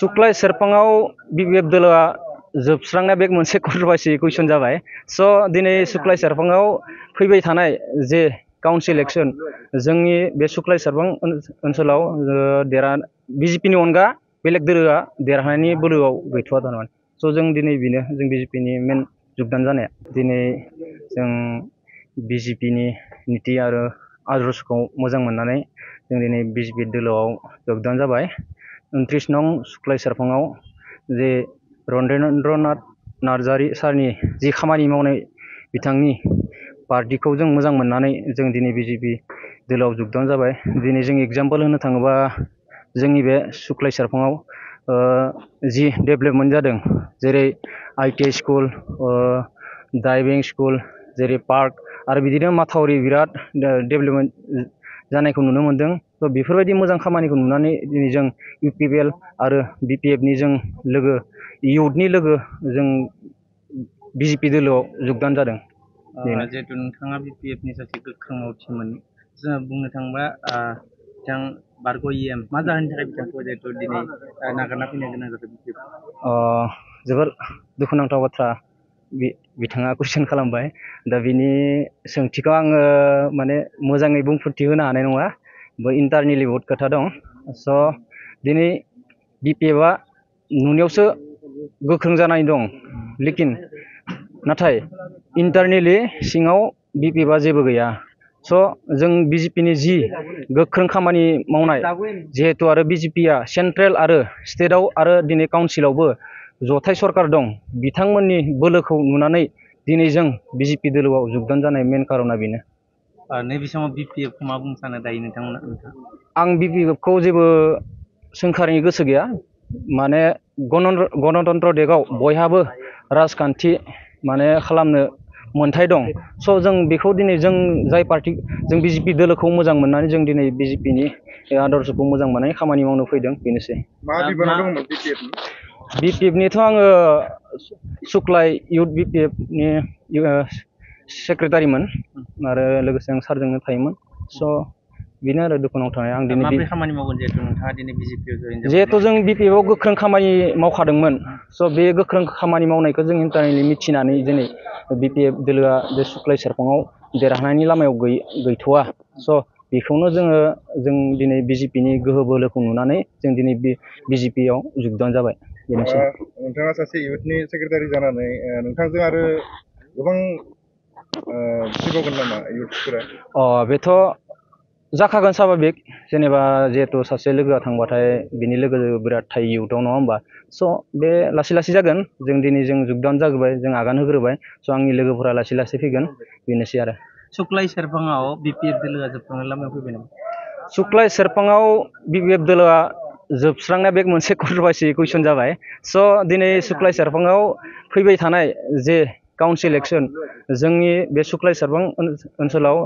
सुक्लाय सेरफाङाव BPF दोलोआ जोबस्रांनाया बे मोनसे कन्ट्रोभार्सि कुइसन जाबाय। स' दिनै सुक्लाय सेरफाङाव फैबाय थानाय जे काउन्सिल इलेक्सन जोंनि बे सुक्लाय सेरफां ओनसोलाव बिजेपिनि अनगा बेलेग दोलोआ देरहानायनि बोलोआव गैथ'वा थारमाने। स' जों दिनै बेनो जों बिजेपिनि मेन जुगदान जानाया। दिनै जों बिजेपिनि नीति आरो आदर्शखौ मोजां मोननानै जों दिनै बिजेपि दोलोआव जुगदान जाबाय। 29 नं सुक्लाय सेरफाङाव जे रनेन्द्रनाथ नार्जारी सारनि जि खामानि मावनाय बिथांनि पार्टिखौ जों मोजां मोननानै जों दिनै बिजेपि दोलोआव जुगदान जाबाय। दिनै जों एग्जाम्पल होनो थाङोबा जोंनि बे सुक्लाय सेरफाङाव जि डेभेलपमेन्ट जादों जेरै ITI स्कुल, ड्राइभिं स्कुल, जेरै पार्क आरो बिदिनो माथावरि बिराद डेभेलपमेन्ट जानायखौ नुनो मोन्दों। थ' बेफोरबायदि मोजां खामानिखौ नुनानै दिनै जों UPPL आरो BPFनि जों लोगो इयुथनि लोगो जों बिजेपि दोलोआव जुगदान जादों। जिहेतु नोंथाङा BPFनि सासे गोख्रों मावथिमोन, जोङो बुंनो थाङोबा बिथां बारग' EM मा जाहोननि थाखाय बिथांखौ जिहेतु दिनै नागारना फैनो गोनां जादों BPF? जोबोर दुखुनांथाव बाथ्रा बिथाङा कुइसन खालामबाय। दा बिनि सोंथिखौ आङो माने मोजाङै बुंफोरथि होनो हानाय नङा। इन्टारनेलि बहुद खोथा दं। स' दिनै BPFआ नुनायावसो गोख्रों जानानै दं, लेकिन नाथाय इन्टारनेलि सिङाव BPFआ जेबो गैया। स' जों बिजेपिनि जि गोख्रों खामानि मावनाय, जिहेतु आरो बिजेपिया सेन्ट्रेल आरो स्टेटआव आरो दिनै काउन्सिलावबो जथाय सरकार दं, बिथांमोननि बोलोखौ नुनानै दिनै जों बिजेपि दोलोआव जुगदान जानाय मेन कारना बेनो। नैबे समाव BPFखौ मा बुंनो सानो दायो नोंथांमोना? आं BPFखौ जेबो सोंखारिनो गोसो गैया। माने गणतन्त्र देशआव बयहाबो राजखान्थि माने खालामनो मोन्थाय दं। स' जों बेखौ दिनै जों जाय पार्टि जों बिजेपि दोलोखौ मोजां मोननानै जों दिनै बिजेपिनि आदर्शखौ मोजां मोननानै खामानि मावनो फैदों, बेनोसै। मा बिबाना दंमोन BPFनिथ' आङो सुक्लाय इयुथ BPFनि सेक्रेटारिमोन आरो लोगोसे आं सारजोंनो थायोमोन। स' बेनो आरो दुखुनांथाव। आं दिनै माबोरै खामानि मावगोन जिहेतु नोंथाङा दिनै बिजेपिआव जयेन जाबाय? जिहेतु जों BPFआव गोख्रों खामानि मावखादोंमोन। स' बे गोख्रों खामानि मावनायखौ जों इन्टारनेलि मिथिनानै दिनै BPF दोलोआ बे सुक्लाय सेरफाङाव देरहानायनि लामायाव गैथ'वा। स' बेखौनो जों दिनै बिजेपिनि गोहो बोलोखौ नुनानै जों दिनै बिजेपिआव जुगदान जाबाय, बेनोसै। नोंथाङा सासे इयुथनि सेक्रेटारि जानानै नोंथांजों आरो गोबां फैबावगोन नामा इयुथफोरा? बेथ' जाखागोन स्वाभाबिक। जेनेबा जिहेतु सासे लोगोआ थांबाथाय बिनि लोगो बिराद थायो इयुथआव, नङा होमबा? स' बे लासै लासै जागोन। जों दिनै जों जुगदान जाग्रोबाय, जों आगान होग्रोबाय। स' आंनि लोगोफोरा लासै लासै फैगोन, बेनोसै आरो। सुक्लाय सेरफाङाव BPF दोलोआ जोबस्रांनायनि लामायाव फैबाय नामा? सुक्लाय सेरफाङाव BPF दोलोआ जोबस्रांनाया बे मोनसे कन्ट्रोभार्सि कुइसन जाबाय। स' दिनै सुक्लाय सेरफाङाव फैबाय थानाय जे काउन्सिल इलेक्सन जोंनि बे सुक्लाय सेरफां ओनसोलाव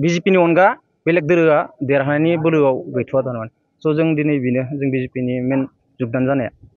बिजेपिनि अनगा बेलेग दोलोआ देरहानायनि बोलोआव गैथ'वा थारमाने। स' जों दिनै बेनो जों बिजेपिनि मेन जुगदान जानाया।